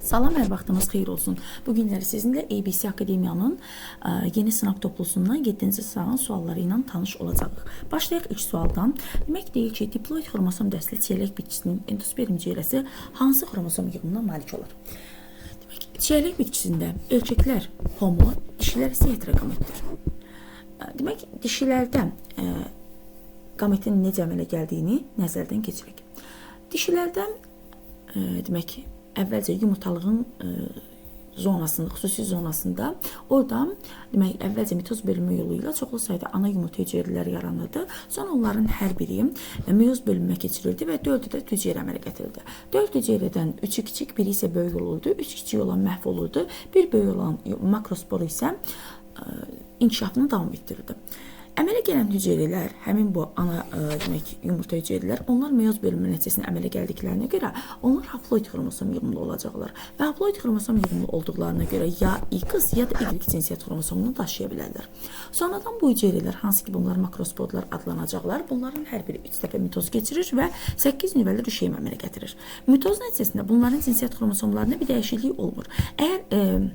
Salam, hər vaxtınız xeyir olsun. Bu günləri sizinlə ABC Akademiyanın yeni sınaq toplusundan 7-ci sınağın sualları ilə tanış olacağıq. Başlayaq ilk sualdan. Demək deyil ki, diploid xromosom dəstli çiyələk bitkisinin endosperm hüceyrəsi hansı xromosom yığımına malik olur? Demək, çiyələk bitkisində erkəklər homo, dişilər isə heterogametdir. Demək, dişilərdə gametin necə əmələ gəldiyini nəzərdən keçirək. Dişilərdə demək, əvvəlcə yumurtalığın zonasında, xüsusi zonasında orada demək, əvvəlcə mitoz bölünmə yolu ilə çoxlu sayda ana yumurta hüceyrələri yaranırdı. Sonra onların hər biri meyoz bölünmə keçirildi və 4 ədəd hüceyrə əmələ gətirildi. 4 hüceyrədən 3-ü kiçik, biri isə böyük olurdu. 3 kiçik olan məhv olurdu. Bir böyük olan makrosporu isə inkişafını davam etdirirdi. Əmələ gələn hüceyrələr, həmin bu ana demək, yumurta hüceyrələr, onlar meyoz bölünmə nəticəsində əmələ gəldiklərinə görə onlar haploid xromosom yığımlı olacaqlar. Və haploid xromosom yığımlı olduqlarına görə ya X ya da Y cinsiyyət xromosomunu daşıya bilərlər. Sonradan bu hüceyrələr, hansı ki bunlar makrosporlar adlanacaqlar, bunların hər biri 3 dəfə mitoz keçirir və 8 nüvəli rüşeym əmələ gətirir. Mitoz nəticəsində bunların cinsiyyət xromosomlarında bir dəyişiklik olmur. Əgər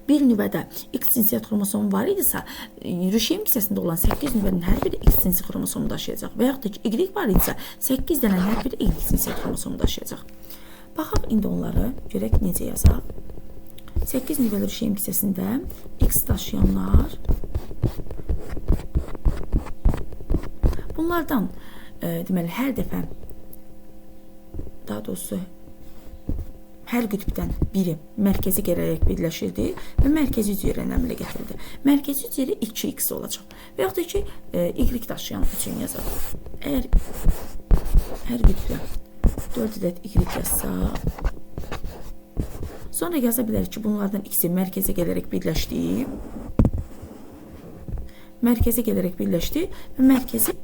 bir nüvədə X cinsiyyət xromosomu var idisə, rüşeym hissəsində olan 8 nüvənin hər biri X cinsi xromosomu daşıyacaq. Və yaxud da ki, Y var idisə, 8 dənə hər biri Y cinsiyyət xromosomu daşıyacaq. Baxaq, indi onları görək necə yazaq. 8 nüvəli rüşeym hissəsində X daşıyanlar, bunlardan deməli, hər dəfə, daha doğrusu, hər qütbdən biri mərkəzi gələrək birləşirdi və mərkəzi hüceyrəni əmələ gətirildi. Mərkəzi hüceyrə 2X olacaq. Və yaxud da ki, Y daşıyan üçün yazaq. Əgər hər qütbdən 4 ədəd Y yazsaq, sonra yaza bilərik ki, bunlardan X-i mərkəzə gələrək birləşdi. Mərkəzə gələrək birləşdi və mərkəzi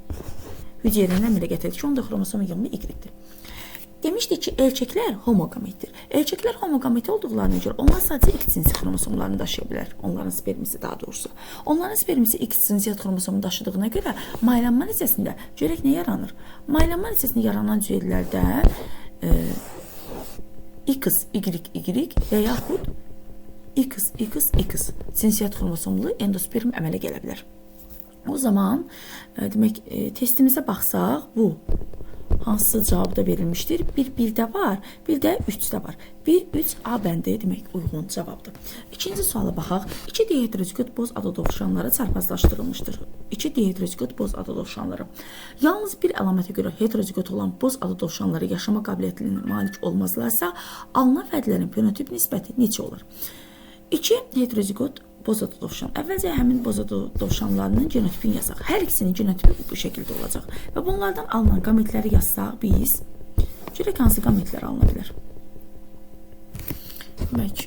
hüceyrəni əmələ gətirdi ki, onda xromosom yığımı Y-dir. Demişdik ki, erkəklər homogametdir. Erkəklər homogamet olduqlarına görə onlar sadəcə X cinsi xromosomlarını daşıya bilər. Onların spermisi daha doğrusu. Onların spermisi X cinsiyyət xromosomu daşıdığına görə maylanma nəticəsində görək nə yaranır? Maylanma nəticəsində yaranan hüceyrələrdə X, Y və yaxud X cinsiyyət xromosomlu endosperm əmələ gələ bilər. O zaman demək, testimizə baxsaq, bu hansı cavabda verilmişdir? 1-1-də var, bir də 3-də var. 1-3 A bəndi demək uyğun cavabdır. İkinci suala baxaq. 2 diheterozigot boz adadovşanları çarpazlaşdırılmışdır. 2 diheterozigot boz adadovşanları. Yalnız bir əlamətə görə heterozigot olan boz adadovşanları yaşama qabiliyyətinə malik olmazlarsa, alınan fərdlərin fenotip nisbəti neçə olur? 2 heterozigot boz adadovşan. Əvvəlcə həmin boz adadovşanlarının genotipini yazaq. Hər ikisinin genotipi bu şəkildə olacaq. Və bunlardan alınan gametləri yazsaq biz, görək hansı gametlər alına bilər. Demək,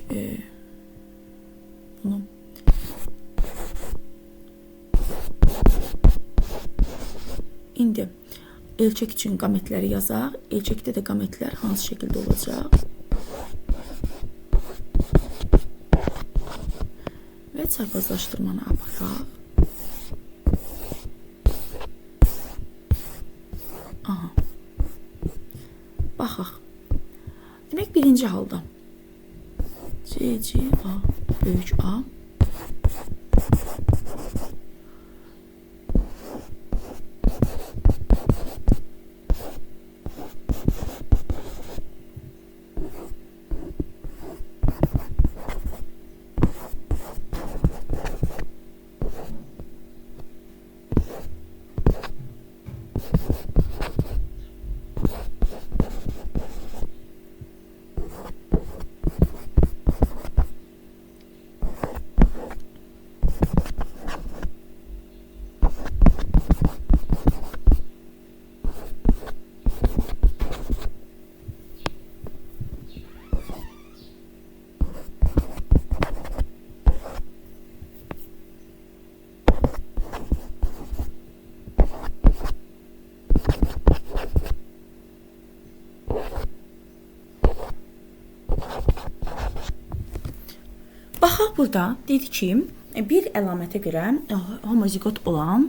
bunu indi elçək üçün gametləri yazaq. Elçəkdə də gametlər hansı şəkildə olacaq? Və çarpazlaşdırmanı aparaq. Aha. Baxaq. Demək, birinci halda C, A, böyük A. Baxaq, burada dedi ki, bir əlamətə görə homozigot olan,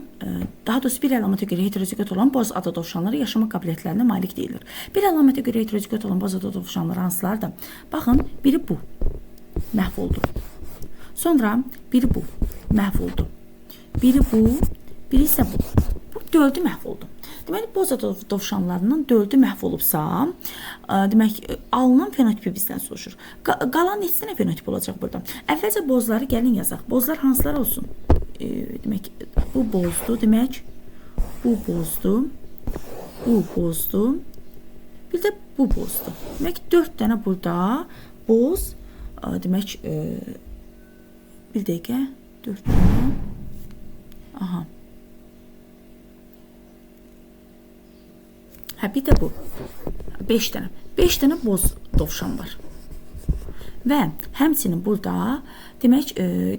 daha doğrusu bir əlamətə görə heterozigot olan boz ada dovşanları yaşama qabiliyyətlərinə malik deyilir. Bir əlamətə görə heterozigot olan boz ada dovşanları hansılardır? Baxın, biri bu, məhv oldu. Sonra biri bu, məhv oldu. Biri bu, biri isə bu. Bu dördü məhv oldu. Deməli, boz ada dovşanlarının dördü məhv olubsa, demək, alınan fenotipi bizdən soruşur. Qalan neçə dənə fenotip olacaq burada? Əvvəlcə bozları gəlin yazaq. Bozlar hansılar olsun? Demək, bu bozdu, demək, bu bozdu, bu bozdu, bir də bu bozdu. Demək, 4 dənə burada boz, demək, bir dəqiqə, 4 dənə, aha. Hə, bir də bu. 5 dənə. 5 dənə boz dovşan var. Və həmçinin burada, demək,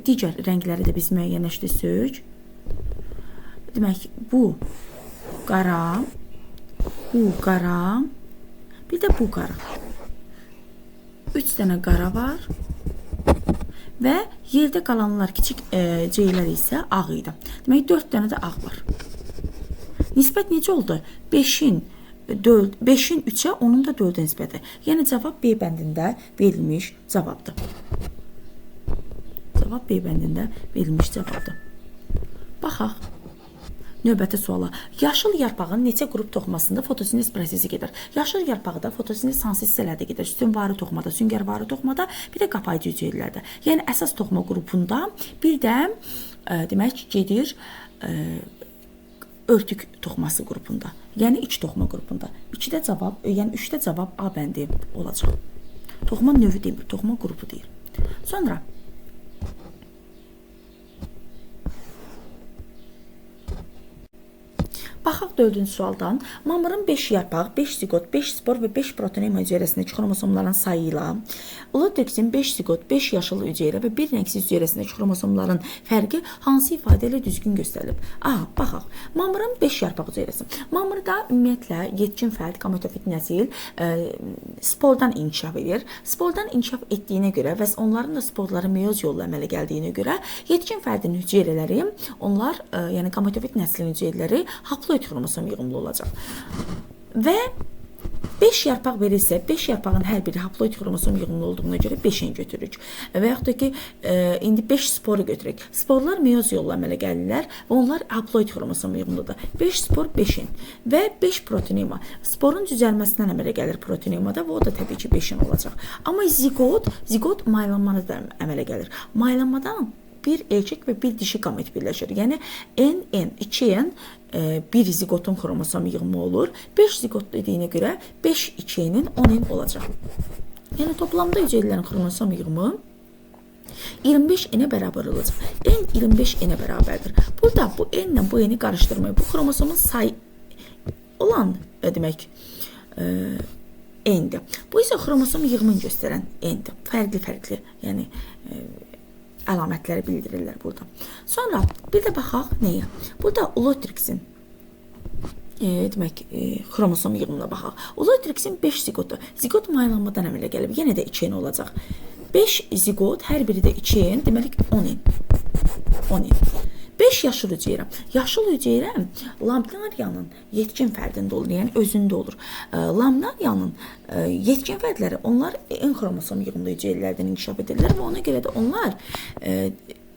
digər rəngləri də biz müəyyənləşdirsək. Demək, bu qara, bu qara, bir də bu qara. 3 dənə qara var. Və yerdə qalanlar, kiçik ceylər isə ağ idi. Demək, 4 dənə də ağ var. Nisbət necə oldu? 5-in 3-ə, onun da 4-ə nisbəti. Yəni, cavab B bəndində verilmiş cavabdır. Cavab B bəndində verilmiş cavabdır. Baxaq. Növbəti suala. Yaşıl yarpağın neçə qrup toxumasında fotosintez prosesi gedir? Yaşıl yarpaqda fotosintez hansı hissələrdə gedir? Sütunvari toxumada, süngərvari toxumada, bir də qapayıcı hüceyrələrdə. Yəni, əsas toxuma qrupunda, bir də, demək, gedir örtük toxuması qrupunda. Yəni, iç toxuma qrupunda. 2-də cavab, yəni 3-də cavab A bəndi olacaq. Toxuma növü demir, toxuma qrupu deyir. Sonra, baxaq 4-cü sualdan. Mamırın 5 yarpaq, 5 zigot, 5 spor və 5 protonema hüceyrəsindəki xromosomların sayı ilə Ulotrixin 5 zigot, 5 yaşıl hüceyrə və 1 rəngsiz hüceyrəsindəki xromosomların fərqi hansı ifadə ilə düzgün göstərilib? Aha, baxaq. Mamırın 5 yarpaq hüceyrəsi. Mamırda ümumiyyətlə yetkin fərd, gametofit nəsil spordan inkişaf edir. Spordan inkişaf etdiyinə görə və onların da sporları meyoz yolla əmələ gəldiyinə görə yetkin fərdin hüceyrələri, onlar, yəni gametofit nəslin hüceyrələri haploid xromosom yığımlı olacaq. Və 5 yarpaq verirsə, 5 yarpağın hər biri haploid xromosom yığımlı olduğuna görə 5-in götürürük. Və yaxud da ki, indi 5 sporu götürək. Sporlar meyoz yolla əmələ gəlirlər və onlar haploid xromosom yığımlıdır. 5 spor 5-in və 5 proteinema. Sporun düzəlməsindən əmələ gəlir proteinemada və o da təbii ki 5-in olacaq. Amma zigot maylanmada da əmələ gəlir. Maylanmadan bir erkək və bir dişi gamet birləşir. Yəni, N, 2N bir zigotun xromosom yığımı olur. 5 zigot dediyinə görə 5 2N'in 10N olacaq. Yəni, toplamda hüceyrələrin xromosom yığımı 25 N'ə bərabər olacaq. N 25 N'ə bərabərdir. Burada bu N ilə bu N'i qarışdırmayın. Bu xromosomun sayı olan, demək, N'dir. Bu isə xromosom yığımını göstərən N'dir. Fərqli, yəni, əlamətləri bildirirlər burada. Sonra bir də baxaq nəyə? Burada Ulotrixin demək, xromosom yığımına baxaq. Ulotrixin 5 zigotu. Zigot maylanmadan əmələ gəlib. Yenə də 2N olacaq. 5 zigot, hər biri də 2N, deməli 10N. 5 yaşıl hüceyrə. Yaşıl hüceyrə lamnariyanın yetkin fərdində olur, yəni özündə olur. Lamnariyanın yetkin fərdləri, onlar N xromosom yığımlı hüceyrələrdən inkişaf edirlər və ona görə də onlar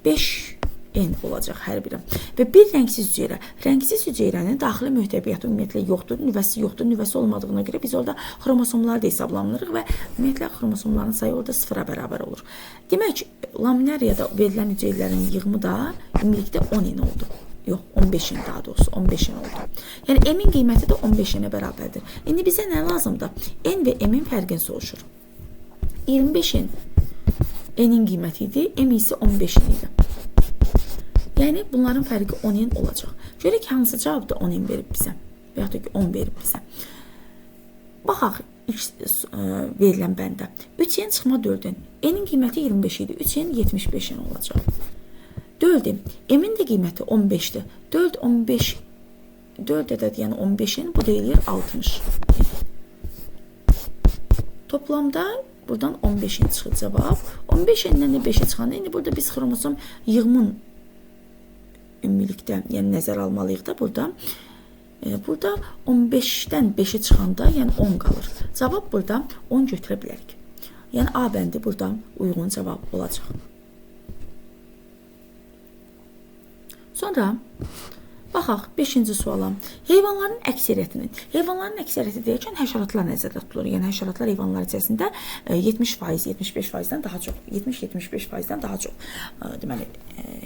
5N olacaq hər biri. Və bir rəngsiz hüceyrə. Rəngsiz hüceyrənin daxili mühtəviyyatı ümumiyyətlə yoxdur, nüvəsi yoxdur. Nüvəsi olmadığına görə biz orada xromosomlar da hesablanırıq və ümumiyyətlə xromosomların sayı orada 0-a bərabər olur. Demək, lamnariyada verilən hüceyrələrin yığımı da ümumilikdə 10N oldu. Yox, 15N daha doğrusu, 15N oldu. Yəni, M-in qiyməti də 15N-ə bərabərdir. İndi bizə nə lazımdır? N və M-in fərqini soruşur. 25N N-in qiyməti idi, M isə 15N idi. Yəni, bunların fərqi 10N olacaq. Görək, hansı cavabda 10N verib bizə və yaxud da ki, 10 verib bizə. Baxaq, verilən bəndə. 3N çıxma 4N. N-in qiyməti 25 idi. 3N 75N olacaq. 4N. M-in də qiyməti 15-dir. 4, 15, 4 ədəd, yəni 15N, bu deyilir 60. Toplamda Buradan 15-in çıxır cavab. 15-dən də 5-ə çıxanda, indi burada biz xromosom yığımın ümumilikdə, yəni nəzər almalıyıq da burada. Burada 15-dən 5-ə çıxanda, yəni 10 qalır. Cavab burada 10 götürə bilərik. Yəni A bəndi burada uyğun cavab olacaq. Sonra baxaq 5-ci suala. Heyvanların əksəriyyəti deyərkən həşəratlar nəzərdə tutulur. Yəni həşəratlar heyvanlar içərisində 70%, 75%-dən daha çox, 70-75%-dən daha çox deməli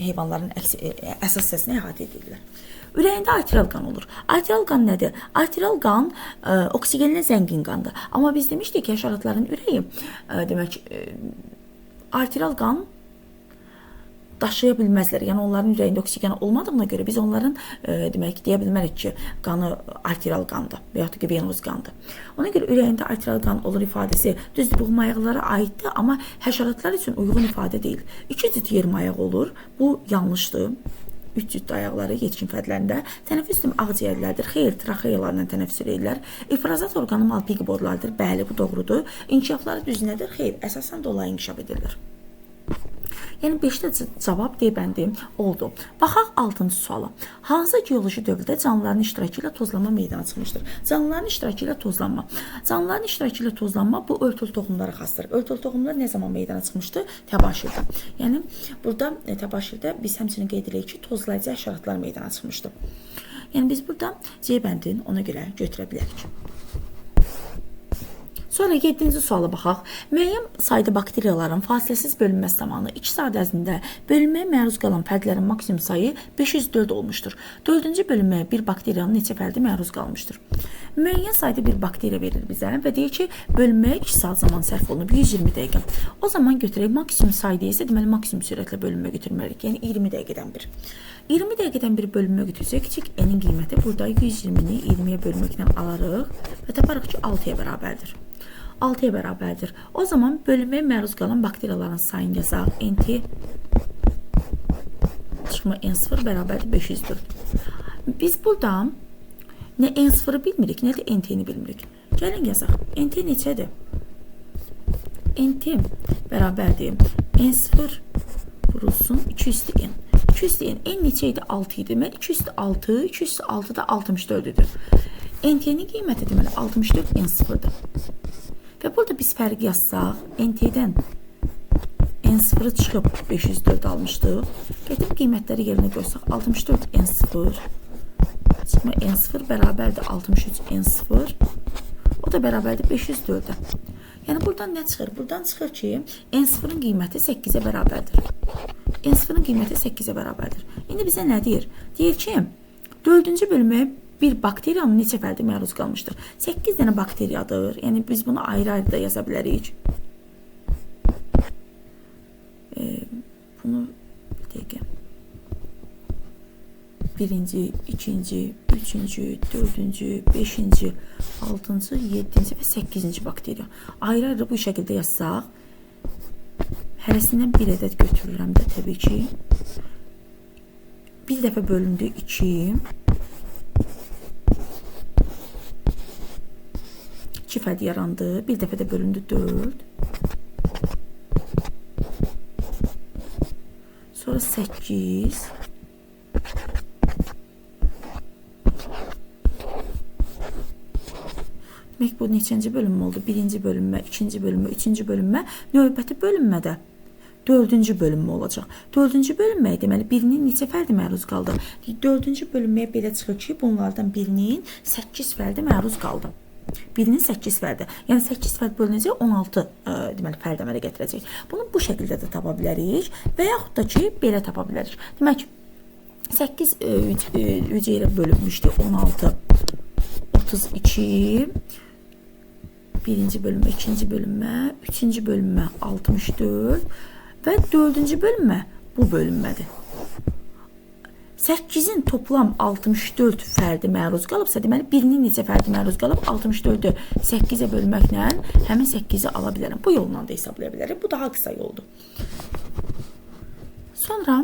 heyvanların əsas hissəsini əhatə edirlər. Ürəyində arterial qan olur. Arterial qan nədir? Arterial qan oksigenlə zəngin qandır. Amma biz demişdik ki, həşəratların ürəyi demək arterial qan daşıya bilməzlər. Yəni onların ürəyində oksigen olmadığına görə biz onların demək deyə bilmərik ki, qanı arterial qandır və ya da ki, venoz qandır. Ona görə ürəyində arterial qan olur ifadəsi düzdür, bu mayaqlara aiddir, amma həşəratlar üçün uyğun ifadə deyil. 2 cüt yer mayaq olur. Bu yanlışdır. 3 cüt ayaqları yetkin fərdlərində tənəffüs sistemi ağciyərlərdir. Xeyr, traxeyalarla tənəffüs edirlər. İfrazat orqanı malpighi borulardır. Bəli, bu doğrudur. İnkişafları düz nədir? Xeyr, əsasən dolayı inkişaf edirlər. Yəni 5-də cavab D bəndi oldu. Baxaq 6-cı suala. Hansı geoloji dövrdə canlıların iştirakı ilə tozlanma meydana çıxmışdır? Canlıların iştirakı ilə tozlanma. Canlıların iştirakı ilə tozlanma bu örtül toxumlara xasdır. Örtül toxumlar nə zaman meydana çıxmışdı? Təbaşirdə. Yəni burada təbaşirdə biz həmçinin qeyd edirik ki, tozlayıcı həşəratlar meydana çıxmışdı. Yəni biz burada C bəndini ona görə götürə bilərik. Sonra 7-ci suala baxaq. Müəyyən sayda bakteriyaların fasiləsiz bölünməsi zamanı 2 saat ərzində bölünməyə məruz qalan fərdlərin maksimum sayı 504 olmuşdur. 4-cü bölünməyə bir bakteriyanın neçə fərdi məruz qalmışdır? Müəyyən sayda bir bakteriya verir bizə və deyir ki, bölünməyə 2 saat zaman sərf olunub 120 dəqiqə. O zaman götürək maksimum sayda isə deməli maksimum sürətlə bölünmə götürməliyik. Yəni 20 dəqiqədən bir. 20 dəqiqədən bir bölünmə götürsək, kiçik n-in qiyməti burada 120-ni 20-yə bölməklə alarıq və taparıq ki, 6-ya bərabərdir. 6-ya bərabərdir. O zaman bölünməyə məruz qalan bakteriyaların sayını yazaq. NT çıxma N0 bərabərdir 504. Biz burada nə N0-ı bilmirik, nə də NT-ni bilmirik. Gəlin yazaq. NT neçədir? NT bərabərdir. N0 vurulsun 200-N. 200-N. N neçə idi? 6 idi. Deməli 206, 206 da 64-dür. NT-nin qiyməti deməli 64 N0-dır. Və burada biz fərq yazsaq, NT-dən N0 çıxıb 504 almışdıq. Gətirib qiymətləri yerinə qoysaq, 64 N0 çıxma N0 bərabərdir 63 N0. O da bərabərdir 504-də. Yəni buradan nə çıxır? Buradan çıxır ki, N0-ın qiyməti 8-ə bərabərdir. N0-ın qiyməti 8-ə bərabərdir. İndi bizə nə deyir? Deyir ki, 4-cü bölməyə bir bakteriyanın neçə fərdi məruz qalmışdır? 8 dənə bakteriyadır. Yəni biz bunu ayrı-ayrı da yaza bilərik. Bunu bir dəqiqə. 1-ci, 2-ci, 3-cü, 4-cü, 5-ci, 6-cı, 7-ci və 8-ci bakteriya. Ayrı-ayrı bu şəkildə yazsaq, hərəsindən bir ədəd götürürəm də təbii ki. Bir dəfə bölündü 2. 2 fərd yarandı. Bir dəfə də bölündü 4. Sonra 8. Demək bu neçənci bölünmə oldu? 1-ci bölünmə, 2-ci bölünmə, 3-cü bölünmə, növbəti bölünmədə 4-cü bölünmə olacaq. 4-cü bölünməyə deməli birinin neçə fərdi məruz qaldı? 4-cü bölünməyə belə çıxır ki, bunlardan birinin 8 fərdi məruz qaldı. Birinin 8 fərdi. Yəni 8 fərd bölünəcək 16 deməli fərd əmələ gətirəcək. Bunu bu şəkildə də tapa bilərik və yaxud da ki, belə tapa bilərik. Demək 8 hüceyrə bölünmüşdü 16 32 birinci bölünmə, ikinci bölünmə, üçüncü bölünmə 64 və dördüncü bölünmə bu bölünmədir. 8-in toplam 64 fərdi məruz qalıbsa, deməli birinin neçə fərdi məruz qalıb 64-ü 8-ə bölməklə həmin 8-i ala bilərəm. Bu yolla da hesablaya bilərəm. Bu daha qısa yoldur. Sonra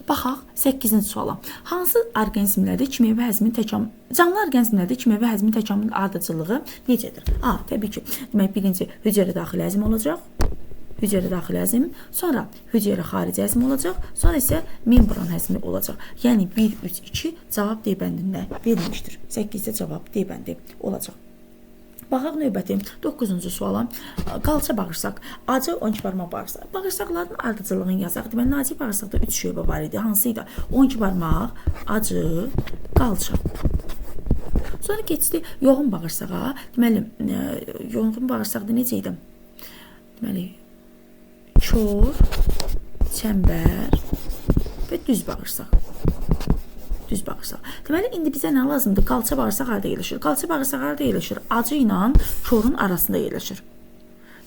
Baxaq 8-ci suala. Hansı orqanizmlərdə kimyəvi həzmin təkamül canlı orqanizmlərdə kimyəvi həzmin təkamül ardıcıllığı necədir? Təbii ki, demək birinci hüceyrə daxili həzm olacaq. Hüceyrə daxili həzm, sonra hüceyrə xarici həzm olacaq, sonra isə membran həzmi olacaq. Yəni 1, 3, 2 cavab D bəndində verilmişdir. 8-də cavab D bəndi olacaq. Baxaq növbəti 9-cu suala. Qalça bağırsaq, acı 12 barmaq bağırsaq. Bağırsaqların ardıcıllığını yazaq. Deməli, nazik bağırsaqda 3 şöbə var idi. Hansıydı? 12 barmaq, acı, qalça. Sonra keçdi yoğun bağırsağa. Deməli, yoğun bağırsaqda necə idi? Deməli, kör, çəmbər və düz bağırsaq. Düz bağırsaq. Deməli, indi bizə nə lazımdır? Qalça bağırsaq harada yerləşir? Qalça bağırsaq harada yerləşir? Acı ilə körün arasında yerləşir.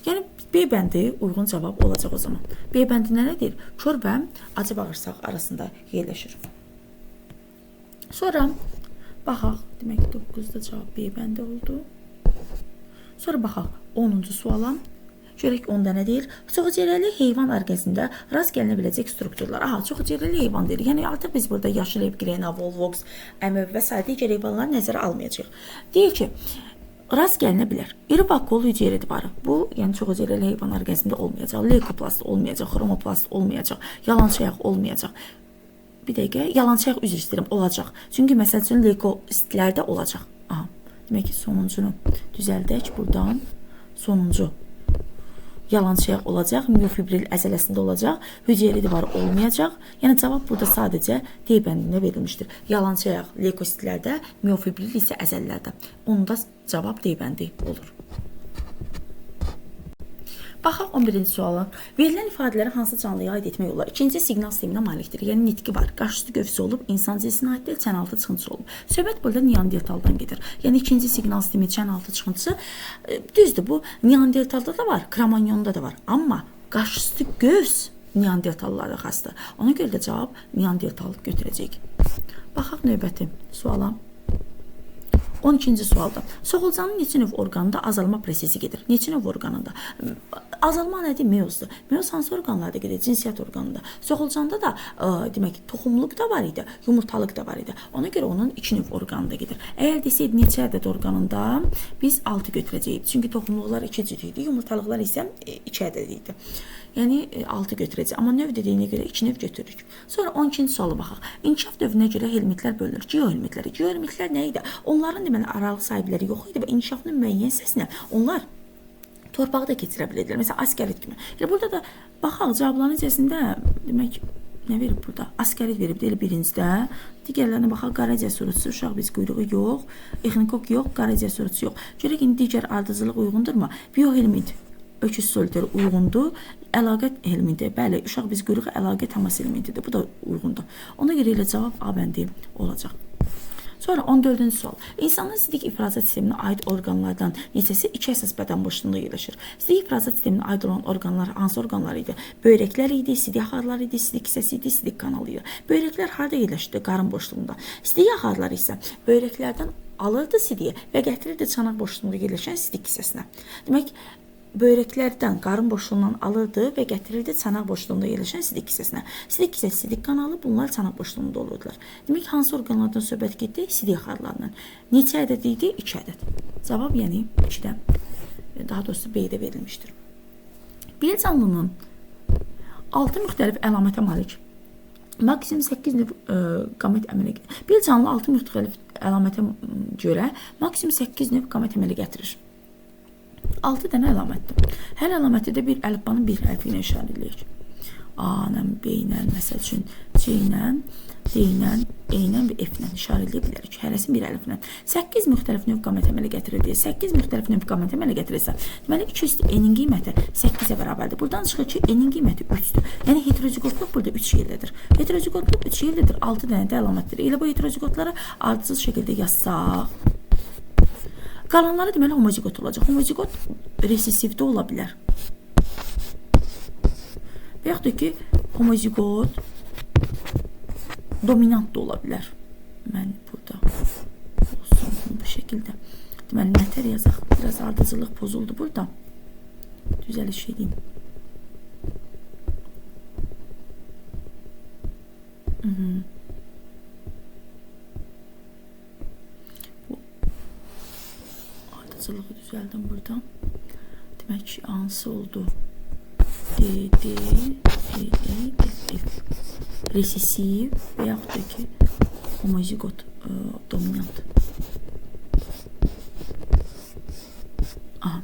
Yəni, B bəndi uyğun cavab olacaq o zaman. B bəndi nədir? Kör və acı bağırsaq arasında yerləşir. Sonra baxaq. Demək, 9-da cavab B bəndi oldu. Sonra baxaq 10-cu suala. Görək onda nə deyir? Çoxhüceyrəli heyvan orqanizmində rast gəlinə biləcək strukturlar. Çoxhüceyrəli heyvan deyirik. Yəni artıq biz burada yaşıl ev, grena, volvox, əmöv və s. digər heyvanları nəzərə almayacağıq. Deyir ki, rast gəlinə bilər. İri vakuol hüceyrə divarı. Bu, yəni çoxhüceyrəli heyvan orqanizmində olmayacaq. Leykoplast olmayacaq, xromoplast olmayacaq, yalançayaq olmayacaq. Bir dəqiqə, yalançayaq üzr istəyirəm, olacaq. Çünki məsəl üçün leykositlərdə olacaq. Demək ki, sonuncunu düzəldək buradan. Sonuncu yalançayaq olacaq, miofibril əzələsində olacaq, hüceyrə divarı olmayacaq. Yəni cavab burada sadəcə D bəndində verilmişdir. Yalançayaq leykositlərdə, miofibril isə əzəlilərdə. Onda cavab D bəndi olur. Baxaq 11-ci suala. Verilən ifadələri hansı canlıya aid etmək olar? İkinci siqnal sisteminə malikdir. Yəni nitqi var. Qarşısı gövsü olub, insan cinsinə aiddir, çənaltı çıxıntısı olub. Söhbət burada Neandertaldan gedir. Yəni ikinci siqnal sistemi çənaltı çıxıntısı düzdür. Bu Neandertalda da var, Kramanyonda da var. Amma qarşısı göz Neandertallara xasdır. Ona görə də cavab Neandertal götürəcək. Baxaq növbəti suala. 12-ci sualda. Soxulcanın neçə növ orqanında azalma prosesi gedir? Neçə növ orqanında? Azalma nədir? Meyozdur. Meyoz hansı orqanlarda gedir? Cinsiyyət orqanında. Soxulcanda da demək toxumluq da var idi, yumurtalıq da var idi. Ona görə onun 2 növ orqanında gedir. Əgər desəydi neçə ədəd orqanında biz 6 götürəcəyik. Çünki toxumluqlar 2 cüt idi, yumurtalıqlar isə 2 ədəd idi. Yəni 6 götürəcək. Amma növ dediyinə görə 2 növ götürürük. Sonra 12-ci suala baxaq. İnkişaf dövrünə görə helmintlər bölünür. Geohelmintlər. Geohelmintlər nə idi? Onların deməli aralıq sahibləri yox idi və inkişafının müəyyən hissəsinə onlar torpağı da keçirə bilirdilər. Məsələn, askarit kimi. Yəni burada da baxaq cavabların içərisində demək nə verib burada? Askarit verib deyil birincidə. Digərlərinə baxaq, qaracə sürücüsü, uşaq biz quyruğu yox, exnikok yox, qaracə sürücüsü yox. Görək indi digər ardıcılıq uyğundurmu? Biohelmint öküz soliteri uyğundur. Əlaqə elementi, bəli, uşaq biz quyruğu əlaqə təmas elementidir. Bu da uyğundur. Ona görə elə cavab A bəndi olacaq. Sonra 14-cü sual. İnsanın sidik ifrazat sisteminə aid orqanlardan neçəsi 2 əsas bədən boşluğunda yerləşir? Sidik ifrazat sisteminə aid olan orqanlar hansı orqanlar idi? Böyrəklər idi, sidik axarları idi, sidik hissəsi idi, sidik kanalı idi. Böyrəklər harda yerləşirdi? Qarın boşluğunda. Sidik axarları isə böyrəklərdən alırdı sidiyi və gətirirdi çanaq boşluğunda yerləşən sidik hissəsinə. Demək, böyrəklərdən qarın boşluğundan alırdı və gətirirdi çanaq boşluğunda yerləşən sidik hissəsinə. Sidik hissəsi, sidik kanalı, bunlar çanaq boşluğunda olurdular. Demək, hansı orqanlardan söhbət getdi? Sidik axarlarından. Neçə ədəd idi? 2 ədəd. Cavab yəni 2-də, daha doğrusu B-də verilmişdir. Bir canlının 6 müxtəlif əlamətə malik maksimum 8 növ qamet əmələ gətirir. Bir canlı 6 müxtəlif əlamətə görə maksimum 8 növ qamet əmələ gətirir. 6 dənə əlamətdir. Hər əlaməti də bir əlifbanın bir hərfi ilə işarə edilək. A-lə, B-lə, məsəl üçün C-lə, D-lə, E-lə və F-lə işarə edə bilərik. Hərəsi bir əliflə. 8 müxtəlif növ qamət əmələ gətirir deyə 8 müxtəlif növ qamət əmələ gətirirsə, deməli 2 üstü E-nin qiyməti 8-ə bərabərdir. Buradan çıxır ki, E-nin qiyməti 3-dür. Yəni heterozigotluq burada 3 yerdədir. Heterozigotluq 3 yerdədir, 6 dənə də əlamətdir. Elə bu heterozigotları ardıcıl şəkildə yazsaq, qalanları deməli homozigot olacaq. Homozigot resessivdə ola bilər. Və yaxud da ki, homozigot dominant da ola bilər. Mən burada olsun bu şəkildə. Deməli, nətər yazaq? Biraz ardıcılıq pozuldu burada. Düzəliş edeyim. Ardıcılığı düzəldim buradan. Demək ki, hansı oldu? D, D, E, E, F, F. Resesiv və yaxud da ki, homozigot dominant. Aha.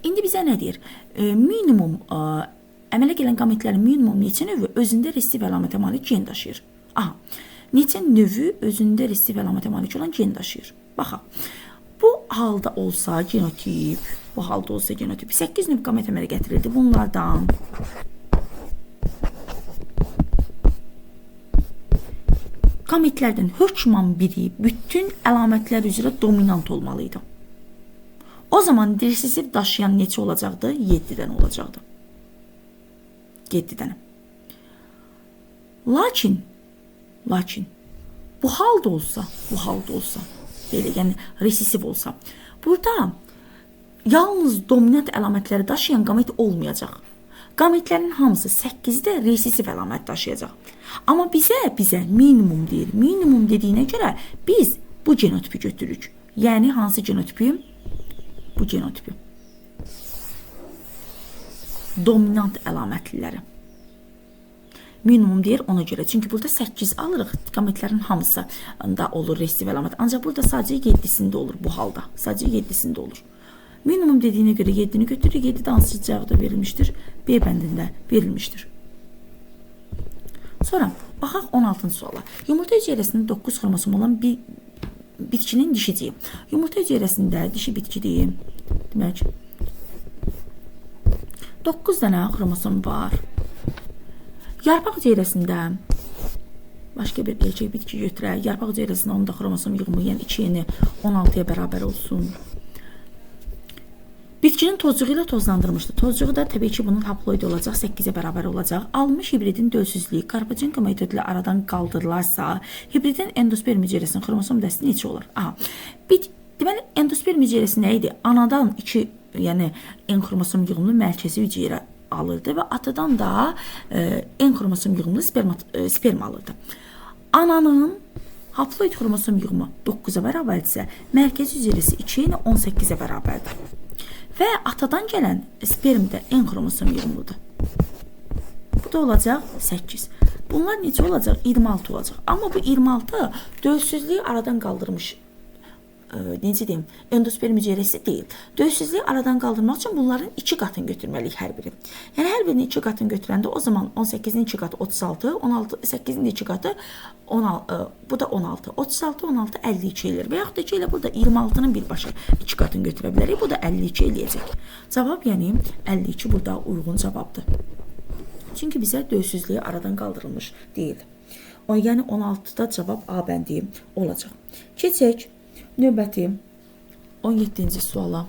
İndi bizə nə deyir? Minimum əmələ gələn qametlərin minimum neçə növü özündə resesiv əlamətə malik gen daşıyır? Aha. Neçə növü özündə resesiv əlamətə malik olan gen daşıyır? Baxaq. Bu halda olsa genotip, bu halda olsa genotip 8 növ qamet əmələ gətirildi. Bunlardan qametlərdən hökman biri bütün əlamətlər üzrə dominant olmalıydı. O zaman resesiv daşıyan neçə olacaqdı? 7 dənə olacaqdı. 7 dənə. Lakin bu halda olsa, belə, yəni resesiv olsa, burada yalnız dominant əlamətləri daşıyan qamet olmayacaq. Qametlərin hamısı 8-i də resesiv əlamət daşıyacaq. Amma bizə minimum deyir. Minimum dediyinə görə biz bu genotipi götürürük. Yəni hansı genotipi? Bu genotipi. Dominant əlamətliləri. Minimum deyir ona görə. Çünki burada 8 alırıq. Qametlərin hamısı da olur resesiv əlamət. Ancaq burada sadəcə 7-sində olur bu halda. Sadəcə 7-sində olur. Minimum dediyinə görə 7-ni götürürük. 7 də hansı cavabda verilmişdir? B bəndində verilmişdir. Sonra baxaq 16-cı suala. Yumurta hüceyrəsində 9 xromosom olan bir bitkinin dişiciyi. Yumurta hüceyrəsində dişi bitkidir. Demək 9 dənə xromosom var. Yarpaq hüceyrəsində başqa bir gerçək bitki götürək. Yarpaq hüceyrəsində onun da xromosom yığımı, yəni 2 yeni 16-ya bərabər olsun. Bitkinin tozcuğu ilə tozlandırmışdı. Tozcuğu da təbii ki, bunun haploidi olacaq, 8-ə bərabər olacaq. Almış hibridin dölsüzlüyü Karpachenko metodu ilə aradan qaldırılarsa, hibridin endosperm hüceyrəsinin xromosom dəsti neçə olur? Aha. Deməli, endosperm hüceyrəsi nə idi? Anadan 2, yəni N xromosom yığımlı mərkəzi hüceyrə alırdı və atadan da N xromosom yığımlı sperm alırdı. Ananın haploid xromosom yığımı 9-a bərabərdirsə, mərkəzi hüceyrəsi 2 ilə 18-ə bərabərdir. Və atadan gələn sperm də N xromosom yığımlıdır. Bu da olacaq 8. Bunlar necə olacaq? 26 olacaq. Amma bu 26 dölsüzlüyü aradan qaldırmış, necə deyim, endosperm hüceyrəsi deyil. Dölsüzlüyü aradan qaldırmaq üçün bunların 2 qatını götürməliyik hər biri. Yəni hər birini 2 qatını götürəndə o zaman 18-nin 2 qatı 36, 8-nin 2 qatı 16, bu da 16. 36, 16, 52 eləyir. Və yaxud da ki, elə burada 26-nın birbaşa 2 qatını götürə bilərik. Bu da 52 eləyəcək. Cavab, yəni 52 burada uyğun cavabdır. Çünki bizə dölsüzlüyü aradan qaldırılmış deyil. Yəni 16-da cavab A bəndi olacaq. Keçək növbəti 17-ci suala.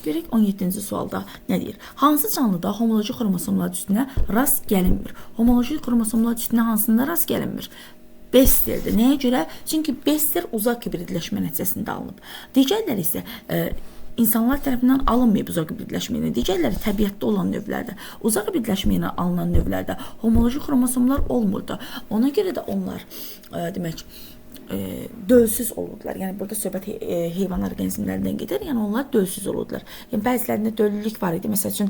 Görək 17-ci sualda nə deyir? Hansı canlıda homoloji xromosomlar üstünə rast gəlinmir? Homoloji xromosomlar üstünə hansında rast gəlinmir? Besterdir. Nəyə görə? Çünki Bester uzaq hibridləşmə nəticəsində alınıb. Digərləri isə insanlar tərəfindən alınmayıb uzaq hibridləşməyinə. Digərləri təbiətdə olan növlərdə. Uzaq hibridləşməyinə alınan növlərdə homoloji xromosomlar olmurdu. Ona görə də onlar demək dölsüz olurdular. Yəni burada söhbət heyvan orqanizmlərindən gedir. Yəni onlar dölsüz olurdular. Yəni bəzilərində döllülük var idi. Məsəl üçün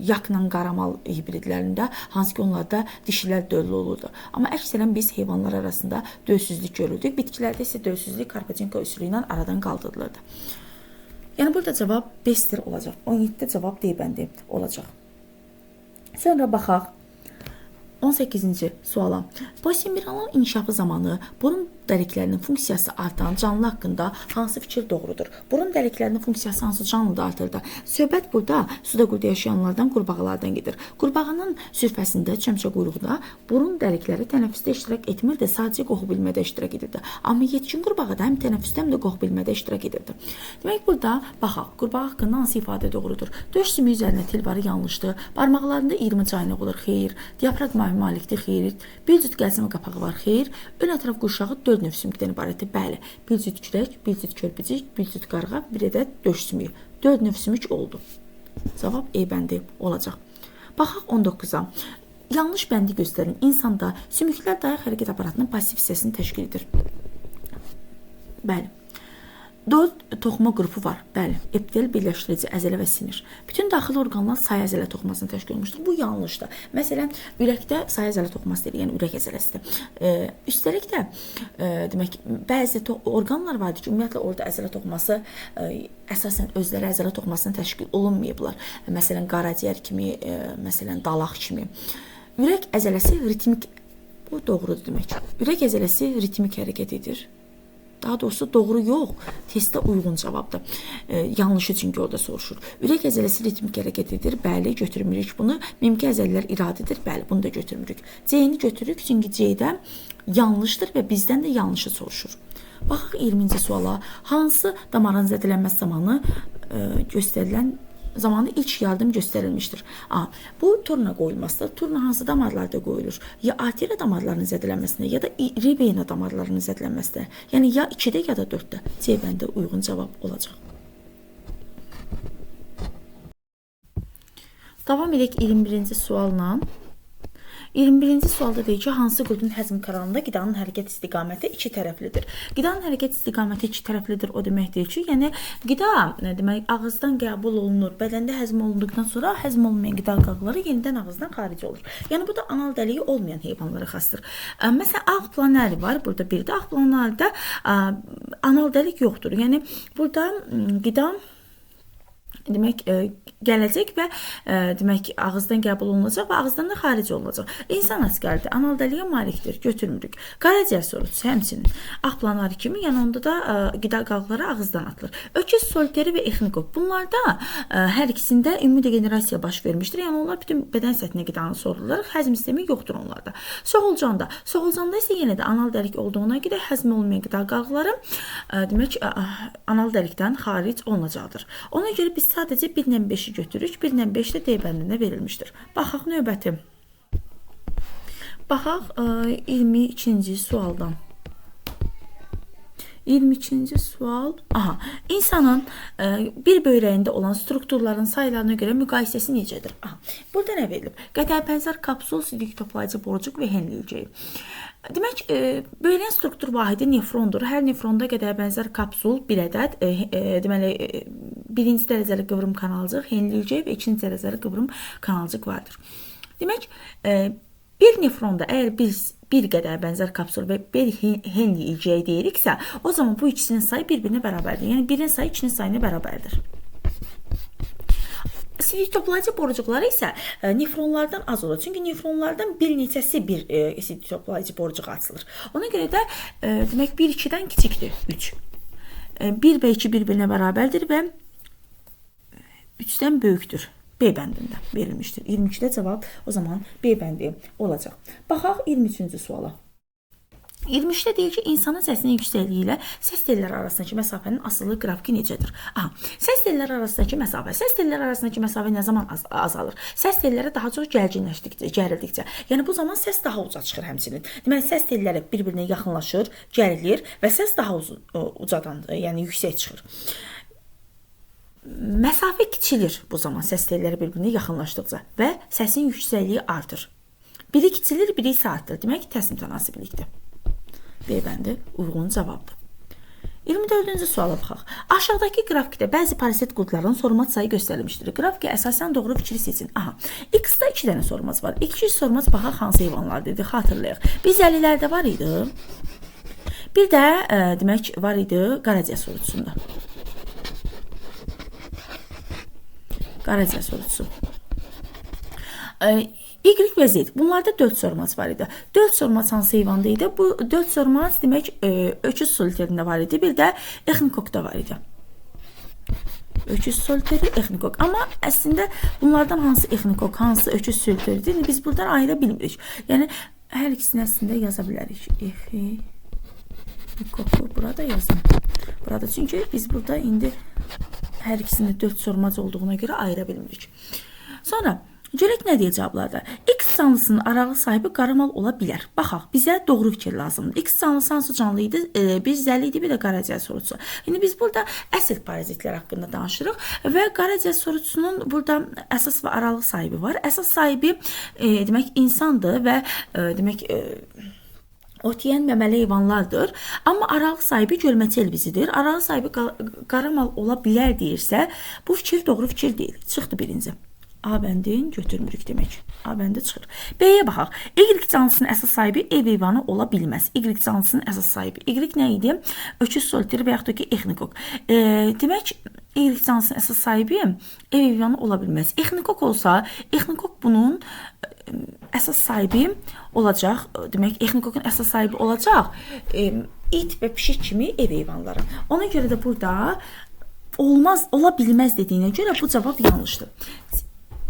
yakla qaramal hibridlərində, hansı ki onlarda dişilər döllü olurdu. Amma əksərən biz heyvanlar arasında dölsüzlük görürdük. Bitkilərdə isə dölsüzlük Karpachenko üsulü ilə aradan qaldırılırdı. Yəni burada cavab Bester olacaq. 17-də cavab D bəndi olacaq. Sonra baxaq 18-ci suala. Posimbiranın inkişafı zamanı burun dəliklərinin funksiyası artan canlı haqqında hansı fikir doğrudur? Burun dəliklərinin funksiyası hansı canlıda artırdı? Söhbət burada suda qurda yaşayanlardan, qurbağalardan gedir. Qurbağanın sürfəsində, çömçə quyruğunda burun dəlikləri tənəffüsdə iştirak etmirdi, sadəcə qoxu bilmədə iştirak edirdi. Amma yetkin qurbağada həm tənəffüsdə, həm də qoxu bilmədə iştirak edirdi. Demək burada baxaq, qurbağa haqqında hansı ifadə doğrudur? Döş sümüyü üzərində tel varı yanlışdır. Barmaqlarında 20 caynaq olur, xeyir. Diafraqma malikdir, xeyir. Bir cüt gəlsəmə qapağı var, xeyir. Ön ətraf qurşağı 4 növ sümükdən ibarətdir. Bəli, bir cüt kürək, bir cüt körpücük, bir cüt qarğa, bir ədəd döş sümüyü. 4 növ sümük oldu. Cavab E bəndi olacaq. Baxaq 19-a. yanlış bəndi göstərin. İnsanda sümüklər dayaq hərəkət aparatının pasiv hissəsini təşkil edir. Bəli. 4 toxuma qrupu var. Bəli, epitel, birləşdirici, əzələ və sinir. Bütün daxili orqanlar sayı əzələ toxumasını təşkil olunmuşdur. Bu yanlışdır. Məsələn, ürəkdə sayı əzələ toxuması deyilir, yəni ürək əzələsidir. Üstəlik də demək, bəzi orqanlar vardır ki, ümumiyyətlə orada əzələ toxuması əsasən özləri əzələ toxumasını təşkil olunmayıblar. Məsələn, qaraciyər kimi, məsələn, dalaq kimi. Ürək əzələsi ritmik, bu doğrudur demək. Ürək əzələsi ritmik hərəkət edir. Daha doğrusu doğru yox, testə uyğun cavabdır. Yanlışı çünki orada soruşur. Ürək əzələsi ritmik hərəkət edir, bəli, götürmürük bunu. Mimiki əzələlər iradedir, bəli, bunu da götürmürük. C-ni götürürük, çünki C-də yanlışdır və bizdən də yanlışı soruşur. Baxaq 20-ci suala. Hansı damarın zədələnməsi zamanı göstərilən zamanı ilk yardım göstərilmişdir. Bu turna qoyulmasıdır. Turna hansı damarlarda qoyulur? Ya arteriya damarlarının zədələnməsinə, ya da iri vena damarlarının zədələnməsinə. Yəni ya 2-də, ya da 4-də. C bəndə uyğun cavab olacaq. Davam edək 21-ci sualla. 21-ci sualda deyir ki, hansı qrupun həzm kanalında qidanın hərəkət istiqaməti iki tərəflidir. Qidanın hərəkət istiqaməti iki tərəflidir o deməkdir ki, yəni qida demək ağızdan qəbul olunur, bədəndə həzm olunduqdan sonra həzm olunmayan qida qaqları yenidən ağızdan xaric olur. Yəni bu da anal dəliyi olmayan heyvanlara xasdır. Məsələn, ağ planari var, burada bir də ağ planarda anal dəlik yoxdur. Yəni burada qida demək gələcək və demək ağızdan qəbul olunacaq və ağızdan da xaric olunacaq. İnsan asqarıdır, anal dəliyə malikdir, götürmürük. Qaraciyər sorusu həmçinin ağ planari kimi, yəni onda da qida qaqları ağızdan atılır. Öküz, soliteri və exnikok. Bunlarda hər ikisində ümumi degenerasiya baş vermişdir. Yəni onlar bütün bədən səthinə qidanı sorulur. Həzm sistemi yoxdur onlarda. Soğulcanda isə yenə də anal dəlik olduğuna görə həzm olmayan qida qaqları demək anal dəlikdən xaric olunacaqdır. Ona görə biz sadəcə 1/5-i götürürük, 1/5 də D bəndində verilmişdir. Baxaq növbəti. Baxaq 22-ci sualdan. 22-ci sual. İnsanın bir böyrəyində olan strukturların saylarına görə müqayisəsi necədir? Burada nə verilib? Qədərbənzər kapsul, sidik toplayıcı borucuq və Henle hüceyi. Demək, böyrəyin struktur vahidi nefrondur. Hər nefronda qədərbənzər kapsul bir ədəd, deməli, birinci dərəcəli qıvrım kanalcıq, Henle hüceyi və ikinci dərəcəli qıvrım kanalcıq vardır. Demək, bir nefronda əgər bir qədərbənzər kapsul və bir Henle hüceyi deyiriksə, o zaman bu ikisinin sayı bir-birinə bərabərdir. Yəni, birin sayı ikinin sayına bərabərdir. Sidik toplayıcı borucuqları isə nefronlardan az olur. Çünki nefronlardan bir neçəsi bir sidik toplayıcı borucuq açılır. Ona görə də demək 1-2-dən kiçikdir 3. 1 və 2 bir-birinə bərabərdir və 3-dən böyükdür. B bəndində verilmişdir. 22-də cavab o zaman B bəndi olacaq. Baxaq 23-cü suala. 23-də deyir ki, insanın səsinin yüksəkliyi ilə səs telləri arasındakı məsafənin asılı qrafiki necədir? Səs telləri arasındakı məsafə. Səs telləri arasındakı məsafə nə zaman azalır? Səs telləri daha çox gərildikcə. Yəni bu zaman səs daha uca çıxır həmçinin. Deməli, səs telləri bir-birinə yaxınlaşır, gərilir və səs daha ucadan, yəni yüksək çıxır. Məsafə kiçilir bu zaman səs telləri bir-birinə yaxınlaşdıqca və səsin yüksəkliyi artır. Biri kiçilir, biri isə artır. Demək, təsnim tənasiblikdir. B bəndi uyğun cavabdır. 24-cü suala baxaq. Aşağıdakı qrafikdə bəzi parasit qurdlarının sorulmac sayı göstərilmişdir. Qrafikə əsasən doğru fikri seçin. X-da 2 dənə sorulmac var. 2 sorulmac baxaq hansı heyvanlar dedi, xatırlayaq. Biz 50-lərdə var idi. Bir də demək var idi qaraciyər sorucusunda. Qaraciyər sorucusu. Y və Z. Bunlarda 4 sormac var idi. 4 sormac hansı heyvanda idi? Bu 4 sormac demək öküz soliterində var idi. Bir də exnikokda var idi. Öküz soliteri, exnikok. Amma əslində bunlardan hansı exnikok, hansı öküz soliteridir? Biz buradan ayıra bilmirik. Yəni hər ikisini əslində yaza bilərik. Exnikoku burada yazın. Burada çünki biz burada indi hər ikisində 4 sormac olduğuna görə ayıra bilmirik. Sonra Görək nə deyə cavablarda. X canlısının arağı sahibi qaramal ola bilər. Baxaq, bizə doğru fikir lazımdır. X canlısı hansı canlı idi? Bir zəli idi, bir də qaraciyər sorusu. İndi biz burada əsl parazitlər haqqında danışırıq və qaraciyər sorusunun burada əsas və aralıq sahibi var. Əsas sahibi demək insandır və demək ot yeyən məməli heyvanlardır. Amma aralıq sahibi gölməçi elbizidir. Aralıq sahibi qaramal ola bilər deyirsə, bu fikir doğru fikir deyil. Çıxdı birinci. A bəndin götürmürük demək. A bəndi çıxır. B-yə baxaq. Y canlısının əsas sahibi ev heyvanı ola bilməz. Y canlısının əsas sahibi. Y nə idi? Öküz, soliteri və yaxud da ki, exnikok. Demək, Y canlısının əsas sahibi ev heyvanı ola bilməz. Exnikok olsa, exnikok bunun əsas sahibi olacaq. Demək, exnikokun əsas sahibi olacaq. İt və pişik kimi ev heyvanları. Ona görə də burada olmaz, ola bilməz dediyinə görə bu cavab yanlışdır.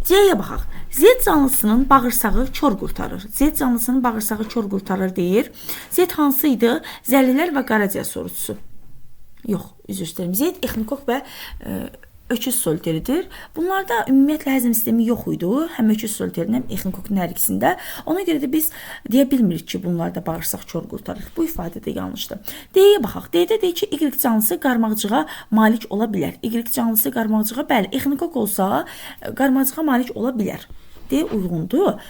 C-yə baxaq. Z canlısının bağırsağı kör qurtarır. Z canlısının bağırsağı kör qurtarır deyir. Z hansı idi? Zəlilər və qaraciyər sorusu. Yox, üzr istəyirəm. Z exnikok və öküz soliteridir. Bunlarda ümumiyyətlə həzm sistemi yox idi. Həm öküz soliterin, həm exnikokun hər ikisində. Ona görə də biz deyə bilmirik ki, bunlarda bağırsaq kör qurtarır. Bu ifadə də yanlışdır. D-yə baxaq. D-də deyir ki, Y canlısı qarmaqcığa malik ola bilər. Y canlısı qarmaqcığa, bəli, exnikok olsa qarmaqcığa malik ola bilər. D uyğundur.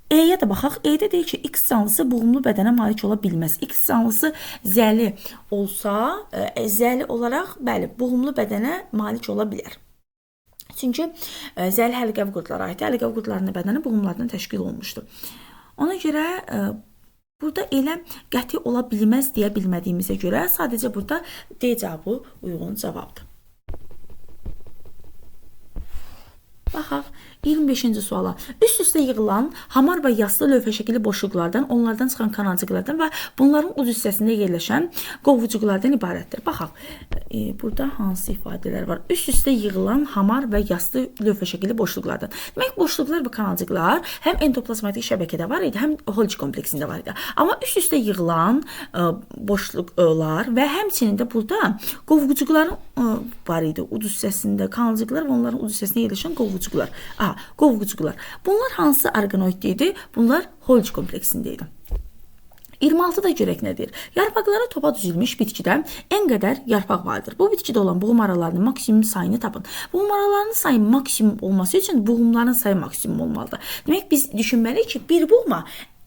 E-yə də baxaq. E-də deyir ki, X canlısı boğumlu bədənə malik ola bilməz. X canlısı zəli olsa, zəli olaraq, bəli, boğumlu bədənə malik ola bilər. Çünki zəli həlqəvi qurdlara aiddir. Həlqəvi qurdlarının bədəni boğumlardan təşkil olmuşdur. Ona görə burada elə qəti ola bilməz deyə bilmədiyimizə görə sadəcə burada D cavabı uyğun cavabdır. Baxaq. 25-ci suala. Üst-üstə yığılan hamar və yaslı lövhə şəkilli boşluqlardan, onlardan çıxan kanalcıqlardan və bunların uz hissəsində yerləşən qovucuqlardan ibarətdir. Baxaq, burada hansı ifadələr var? Üst-üstə yığılan hamar və yaslı lövhə şəkilli boşluqlardan. Demək, boşluqlar və kanalcıqlar həm endoplazmatik şəbəkədə var idi, həm Golgi kompleksində var idi. Amma üst-üstə yığılan boşluqlar və həmçinin də burada qovucuqların var idi. Uz hissəsində kanalcıqlar və onların uz hissəsində yerləşən qovucuqlar. Qovucuqlar. Bunlar hansı orqanoiddə idi? Bunlar Golgi kompleksində idi. 26-da görək nədir? Yarpaqları topa düzülmüş bitkidə ən qədər yarpaq vardır. Bu bitkidə olan buğum aralarının maksimum sayını tapın. Buğum aralarının sayı maksimum olması üçün buğumların sayı maksimum olmalıdır. Demək, biz düşünməliyik ki, bir buğuma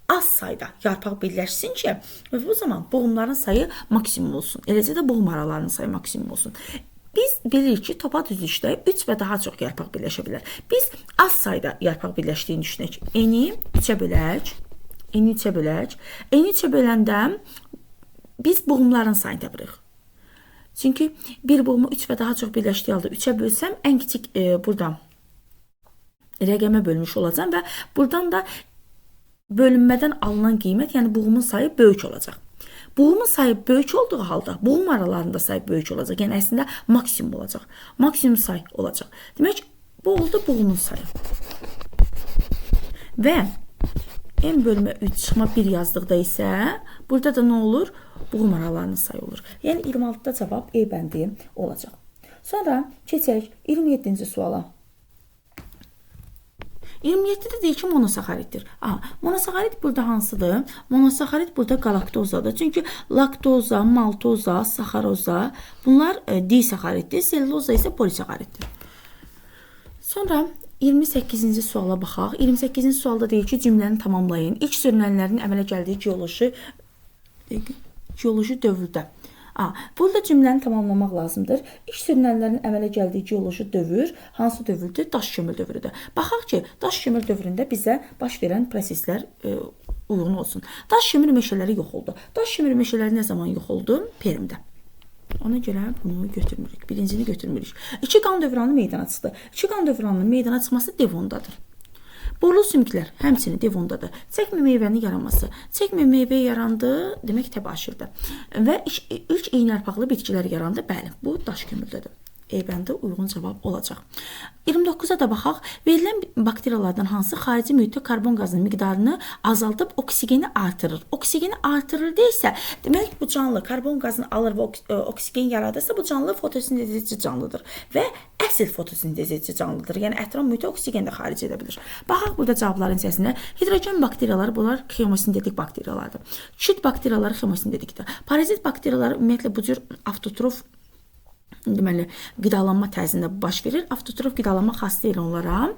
az sayda yarpaq birləşsin ki, bu zaman buğumların sayı maksimum olsun. Eləcə də buğum aralarının sayı maksimum olsun. Biz bilirik ki, topa düzülüşdə 3 və daha çox yarpaq birləşə bilər. Biz az sayda yarpaq birləşdiyini düşünək. Eni 3-ə bölək. Eni 3-ə bölək. Eni 3-ə böləndə biz buğumların sayını tapırıq. Çünki bir buğumu 3 və daha çox birləşdiyi halda 3-ə bölsəm, ən kiçik burada rəqəmə bölmüş olacam və buradan da bölünmədən alınan qiymət, yəni buğumun sayı böyük olacaq. Buğumun sayı böyük olduğu halda buğum aralarında sayı böyük olacaq. Yəni əslində maksimum olacaq. Maksimum sayı olacaq. Demək, bu oldu buğumun sayı. Və n bölmə 3 çıxma 1 yazdıqda isə burada da nə olur? Buğum aralarının sayı olur. Yəni 26-da cavab E bəndi olacaq. Sonra keçək 27-ci suala. 27-də deyir ki, monosaxariddir. Monosaxarid burada hansıdır? Monosaxarid burada galaktozadır. Çünki laktoza, maltoza, saxaroza bunlar disaxariddir. Selluloza isə polisaxariddir. Sonra 28-ci suala baxaq. 28-ci sualda deyir ki, cümləni tamamlayın. İlk sürünənlərin əmələ gəldiyi geoloji dövrdə. Burada cümləni tamamlamaq lazımdır. İlk sürünənlərin əmələ gəldiyi geoloji dövr hansı dövrdür? Daş kömür dövrüdür. Baxaq ki, daş kömür dövründə bizə baş verən proseslər uyğun olsun. Daş kömür meşələri yox oldu. Daş kömür meşələri nə zaman yox oldu? Permdə. Ona görə bunu götürmürük. Birincini götürmürük. İki qan dövranı meydana çıxdı. İki qan dövranının meydana çıxması devondadır. Borlu sümüklər həmçinin devondadır. Çəkmə meyvənin yaranması. Çəkmə meyvə yarandı, demək təbaşirdir. Və ilk eynərpaqlı bitkilər yarandı. Bəli, bu daş kömürdədir. E bəndi uyğun cavab olacaq. 29-a da baxaq. Verilən bakteriyalardan hansı xarici mühitdə karbon qazının miqdarını azaldıb oksigeni artırır? Oksigeni artırır deyilsə, demək bu canlı karbon qazını alır və oksigen yaradırsa bu canlı fotosintez edici canlıdır və əsl fotosintez edici canlıdır. Yəni ətraf mühitə oksigen də xaric edə bilir. Baxaq burada cavabların içərisində hidrogen bakteriyaları bunlar xemosintetik bakteriyalardır. Çit bakteriyaları xemosintetikdir. Parazit bakteriyaları ümumiyyətlə bu cür avtotrof deməli qidalanma tərzində baş verir. Avtotrof qidalanma xas deyil onlara.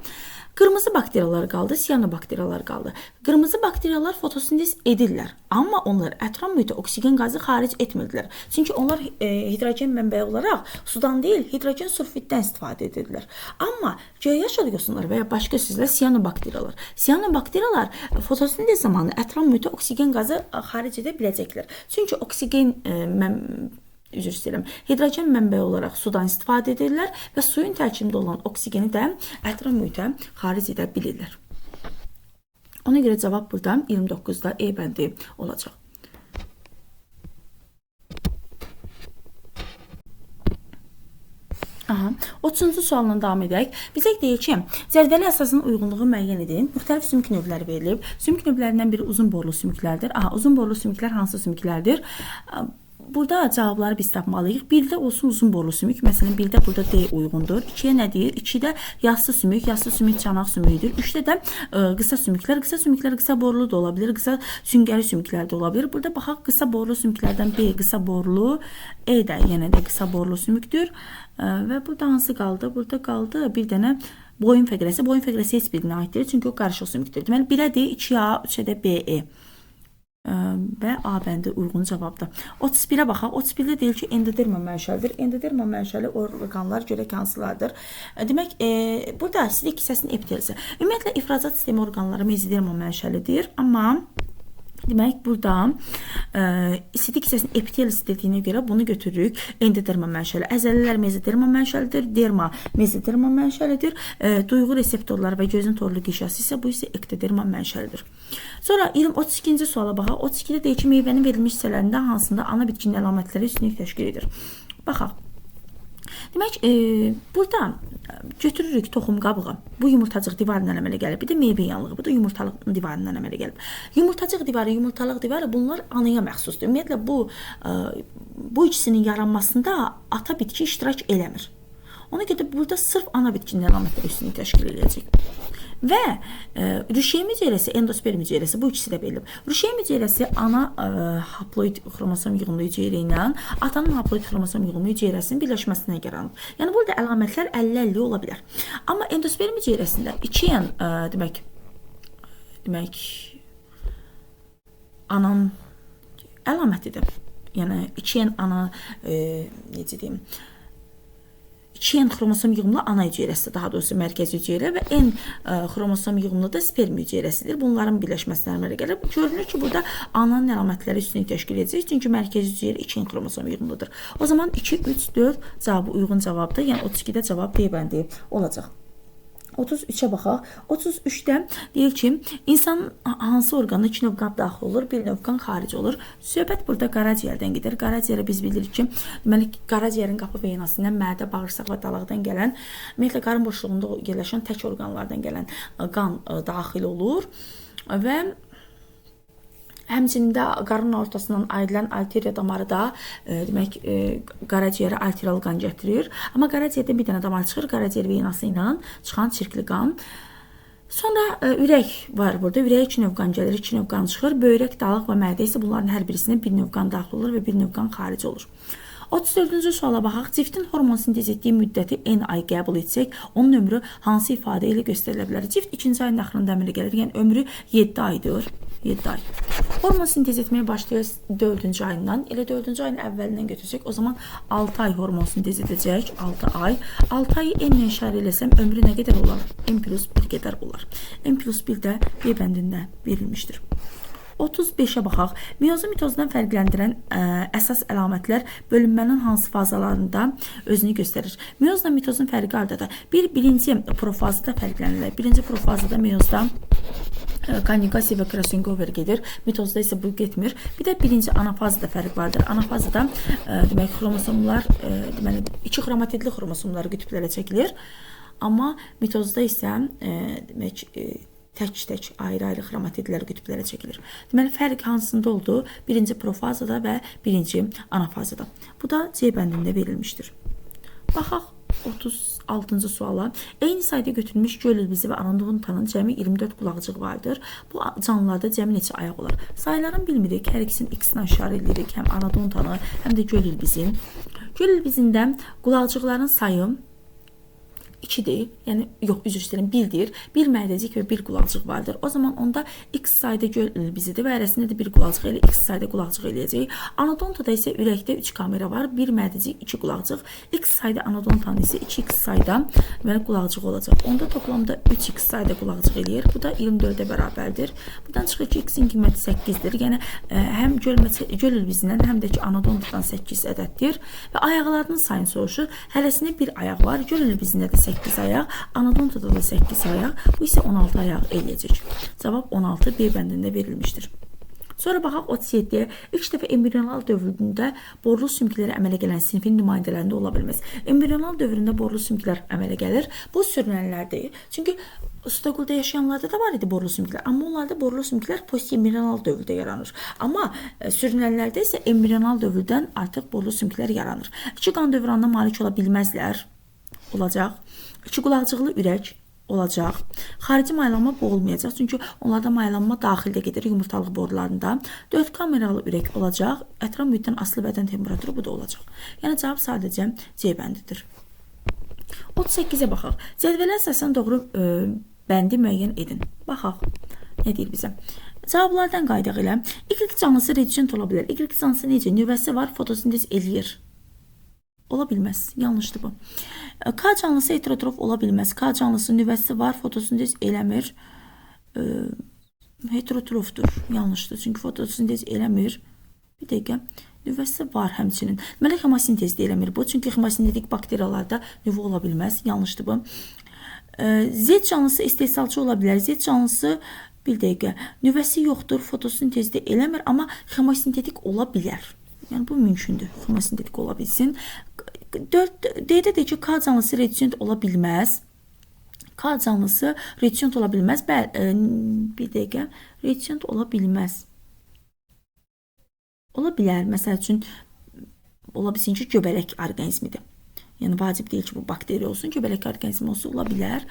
Qırmızı bakteriyalar qaldı, siyanobakteriyalar qaldı. Qırmızı bakteriyalar fotosintez edirlər, amma onlar ətraf mühitə oksigen qazı xaric etmirdilər. Çünki onlar hidrogen mənbəyi olaraq sudan deyil, hidrogen sulfitdən istifadə edirlər. Amma göy-yaş algoslar və ya başqa sözlə siyanobakteriyalar. Siyanobakteriyalar fotosintez zamanı ətraf mühitə oksigen qazı xaric edə biləcəklər. Çünki oksigen hidrogen mənbəyi olaraq sudan istifadə edirlər və suyun tərkibində olan oksigeni də ətraf mühitə xaric edə bilirlər. Ona görə cavab burada 29-da E bəndi olacaq. Aha, 30-cu sualla davam edək. Bizə deyir ki, cədvələ əsasının uyğunluğu müəyyən edin. Müxtəlif sümük növləri verilib. Sümük növlərindən biri uzun borlu sümüklərdir. Aha, uzun borlu sümüklər hansı sümüklərdir? Burada cavabları biz tapmalıyıq. 1-də olsun uzun borlu sümük. Məsələn, 1-də burada D uyğundur. 2-yə nə deyir? 2-də yassı sümük çanaq sümüyüdür. 3-də də qısa sümüklər. Qısa sümüklər qısa borlu da ola bilir, qısa süngəli sümüklər də ola bilir. Burada baxaq, qısa borlu sümüklərdən B qısa borlu, E də yenə də qısa borlu sümükdür. Və burada hansı qaldı? Burada qaldı bir dənə boyun fəqrəsi. Boyun fəqrəsi heç birinə aiddir, çünki o qarışıq sümükdür. Deməli, 1-ə D, 2-yə A, 3-ə də B, E. Və A bəndi uyğun cavabdır. 31-ə baxaq. 31-də deyir ki, endoderma mənşəlidir. Endoderma mənşəli orqanlar görək hansılardır. Demək, burada sidik hissəsinin epitelisi. Ümumiyyətlə, ifrazat sistemi orqanları mezoderma mənşəlidir. Amma demək, burada sidik hissəsinin epitelisi dediyinə görə bunu götürürük. Endoderma mənşəli. Əzəlilər mezoderma mənşəlidir. Derma mezoderma mənşəlidir. Duyğu reseptorları və gözün torlu qişası isə bu isə ektoderma mənşəlidir. Sonra 32-ci suala baxaq. 32-də deyir ki, meyvənin verilmiş hissələrində hansında ana bitkinin əlamətləri üstünlük təşkil edir. Baxaq. Demək, burada götürürük toxum qabığı. Bu yumurtacıq divarından əmələ gəlib. Bir də meyvə yanlığı. Bu da yumurtalıq divarından əmələ gəlib. Yumurtacıq divarı, yumurtalıq divarı bunlar anaya məxsusdur. Ümumiyyətlə, bu ikisinin yaranmasında ata bitki iştirak eləmir. Ona görə burada sırf ana bitkinin əlamətləri üstünlük təşkil edəcək. Və rüşeym hüceyrəsi, endosperm hüceyrəsi bu ikisi də verilib. Rüşeym hüceyrəsi ana haploid xromosom yığımlı hüceyrə ilə atanın haploid xromosom yığımlı hüceyrəsinin birləşməsinə yaranıb. Yəni burada əlamətlər 50-50 ola bilər. Amma endosperm hüceyrəsində içiyən demək anan əlamətidir. Yəni içiyən ana necə deyim? İçiyən xromosom yığımlı ana hüceyrəsi, daha doğrusu mərkəzi hüceyrə və N xromosom yığımlı da sperm hüceyrəsidir. Bunların birləşməsinə əmələ gəlir. Görünür ki, burada ananın əlamətləri üstünlük təşkil edəcək. Çünki mərkəzi hüceyrə 2 xromosom yığımlıdır. O zaman 2, 3, 4 cavabı uyğun cavabdır. Yəni 32-də cavab D bəndi olacaq. 33-ə baxaq. 33-də deyir ki, insanın hansı orqanına 2 növ qan daxil olur, 1 növ qan xaric olur. Söhbət burada qaraciyərdən gedir. Qaraciyərə biz bilirik ki, deməli qaraciyərin qapı veynasından mədə, bağırsaq və dalaqdan gələn, ümumiyyətlə qarın boşluğunda yerləşən tək orqanlardan gələn qan daxil olur və həmçində qarın ortasından ayrılan arteriya damarı da demək qaraciyərə arterial qan gətirir. Amma qaraciyərdən bir dənə damar çıxır, qaraciyər veynası ilə çıxan çirkli qan. Sonra ürək var burada. Ürəyə 2 növ qan gəlir, 2 növ qan çıxır. Böyrək, dalaq və mədə isə bunların hər birisindən 1 növ qan daxil olur və 1 növ qan xaric olur. 34-cü suala baxaq. Ciftin hormon sintez etdiyi müddəti n ay qəbul etsək, onun ömrü hansı ifadə ilə göstərilə bilər? Cift 2-ci ayın axırında əmələ gəlir. Yəni ömrü 7 aydır. 7 ay. Hormon sintez etməyə başlayır 4-cü ayından. Elə 4-cü ayın əvvəlindən götürsək, o zaman 6 ay hormon sintez edəcək. 6 ay. 6 ayı n ilə işarə eləsəm, ömrü nə qədər olar? N plus 1 qədər olar. N plus 1 də B bəndində verilmişdir. 35-ə baxaq. Meyozu mitozdan fərqləndirən əsas əlamətlər bölünmənin hansı fazalarında özünü göstərir? Meyozla mitozun fərqi hardadır? Birinci profazada fərqlənirlər. Birinci profazada meyozda konjugasiya və crossover gedir. Mitozda isə bu getmir. Bir də birinci anafazda fərq vardır. Anafazda demək xromosomlar deməli iki xromatidli xromosomlar qütblərə çəkilir. Amma mitozda isə demək tək-tək ayrı-ayrı xromatidlər qütblərə çəkilir. Deməli fərq hansında oldu? Birinci profazada və birinci anafazada. Bu da C bəndində verilmişdir. Baxaq 36-cı suala. Eyni sayda götürülmüş göl ilbizi və anadontanın cəmi 24 qulaqcıq vardır. Bu canlılarda cəmi neçə ayaq olar? Sayılarını bilmirik. Hər ikisinin x-lə işarə edirik. Həm anadontanı, həm də göl ilbizin. Göl ilbizində qulaqcıqların sayı 2'dir. Yəni yox, üzr istəyirəm, 1'dir. Bir mədəcik və bir qulaqcıq vardır. O zaman onda x sayda göl ilbizidir və arasında da bir qulaqcıq ilə x sayda qulaqcıq eləyəcək. Anadontada isə ürəkdə 3 kamera var. Bir mədəcik, 2 qulaqcıq. X sayda anadontanın isə 2x sayda deməli qulaqcıq olacaq. Onda toplamda 3x sayda qulaqcıq eləyir. Bu da 24'ə bərabərdir. Buradan çıxır ki, x-in qiyməti 8'dir. Yəni həm göl ilbizindən, həm də ki anadontadan 8 ədəddir və ayaqlarının sayını soruşur. Hərəsində bir ayaq var. Göl ilbizində də 8 ayaq, anadontada da 8 ayaq, bu isə 16 ayaq eləyəcək. Cavab 16 B bəndində verilmişdir. Sonra baxaq 37-yə. İlk dəfə embrional dövründə borlu sümükləri əmələ gələn sinfin nümayəndələrində ola bilməz. Embrional dövründə borlu sümüklər əmələ gəlir. Bu sürünənlərdir. Çünki Staqulda yaşayanlarda da var idi borlu sümüklər. Amma onlarda borlu sümüklər postembrional dövrdə yaranır. Amma sürünənlərdə isə embrional dövrdən artıq borlu sümüklər yaranır. İki qan dövranına malik ola bilməzlər. Olacaq. 2 qulaqcıqlı ürək olacaq. Xarici maylanma bu olmayacaq. Çünki onlarda maylanma daxildə gedir yumurtalıq borularında. 4 kameralı ürək olacaq. Ətraf mühitdən asılı bədən temperaturu bu da olacaq. Yəni cavab sadəcə C bəndidir. 38-ə baxaq. Cədvələ əsasən doğru bəndi müəyyən edin. Baxaq. Nə deyir bizə? Cavablardan qaydaq ilə. Y canlısı redisent ola bilər. Y canlısı necə? Nüvəsi var, fotosintez eləyir. Ola bilməz. Yanlışdır bu. K canlısı heterotrof ola bilməz. K canlısı nüvəsi var, fotosintez eləmir. Heterotrofdur. Yanlışdır. Çünki fotosintez eləmir. Bir dəqiqə. Nüvəsi var həmçinin. Deməli xemosintez də eləmir bu. Çünki xemosintetik bakteriyalarda nüvə ola bilməz. Yanlışdır bu. Z canlısı istehsalçı ola bilər. Z canlısı bir dəqiqə. Nüvəsi yoxdur, fotosintez də eləmir, amma xemosintetik ola bilər. Yəni bu mümkündür. Xemosintetik ola bilsin. 4-də də ki, K canlısı redisent ola bilməz. K canlısı redisent ola bilməz. Bir dəqiqə. Redisent ola bilməz. Ola bilər. Məsəl üçün, ola bilsin ki, göbələk orqanizmidir. Yəni vacib deyil ki, bu bakteri olsun, göbələk orqanizmi olsun, ola bilər.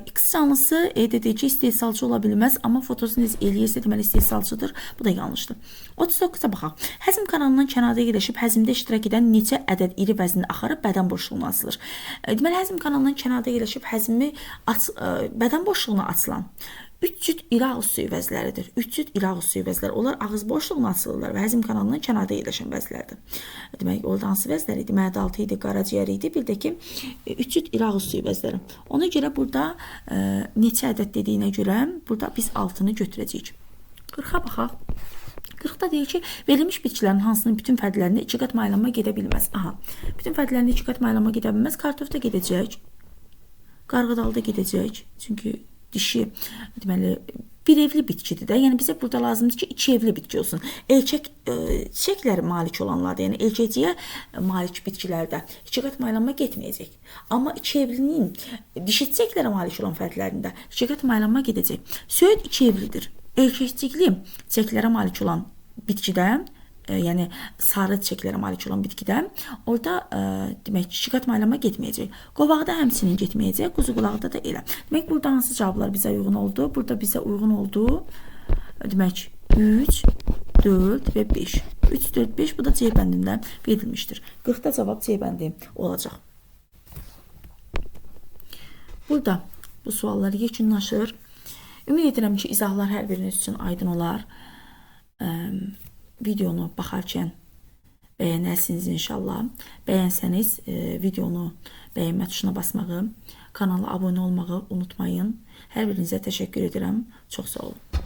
X canlısı EDDC istehsalçı ola bilməz, amma fotosintez eləyirsə deməli istehsalçıdır. Bu da yanlışdır. 39-a baxaq. Həzm kanalından kənarda yerləşib həzmdə iştirak edən neçə ədəd iri vəznin axarı bədən boşluğuna açılır. Deməli həzm kanalından kənarda yerləşib həzmi bədən boşluğuna açılan 3 cüt iri ağız suyu vəzləridir. 3 cüt iri ağız suyu vəzləri. Onlar ağız boşluğuna açılırlar və həzm kanalından kənarda yerləşən vəzlərdir. Demək, orada hansı vəzlər idi? Mədə-altı idi, qaraciyər idi. Bir də ki, 3 cüt iri ağız suyu vəzləri. Ona görə burada neçə ədəd dediyinə görə burada biz 6-nı götürəcəyik. 40-a baxaq. 40-da deyir ki, verilmiş bitkilərin hansının bütün fərdlərində 2 qat maylanma gedə bilməz. Aha, bütün fərdlərində 2 qat maylanma gedə bilməz. Kartofda gedəcək. Qarğıdalda gedəcək. Çünki dişi deməli bir evli bitkidir də. Yəni bizə burada lazımdır ki, 2 evli bitki olsun. Elçək çiçəkləri malik olanlarda, yəni elçəciyə malik bitkilərdə 2 qat maylanma getməyəcək. Amma 2 evlinin dişi çiçəklərə malik olan fərdlərində 2 qat maylanma gedəcək. Söyüd 2 evlidir. Elçəkçikli çiçəklərə malik olan bitkidə, yəni sarı çiçəklərə malik olan bitkidə orada demək ki, 2 qat maylanma getməyəcək. Qovaqda həmçinin getməyəcək, quzu qulağında da elə. Demək burada hansı cavablar bizə uyğun oldu? Burada bizə uyğun oldu. Demək 3, 4 və 5. 3, 4, 5 bu da C bəndindən verilmişdir. 40-da cavab C bəndi olacaq. Burada bu suallar yekunlaşır. Ümid edirəm ki, izahlar hər biriniz üçün aydın olar. Videonu baxarkən bəyənərsiniz inşallah. Bəyənsəniz videonu bəyənmə tuşuna basmağı, kanala abunə olmağı unutmayın. Hər birinizə təşəkkür edirəm. Çox sağ olun.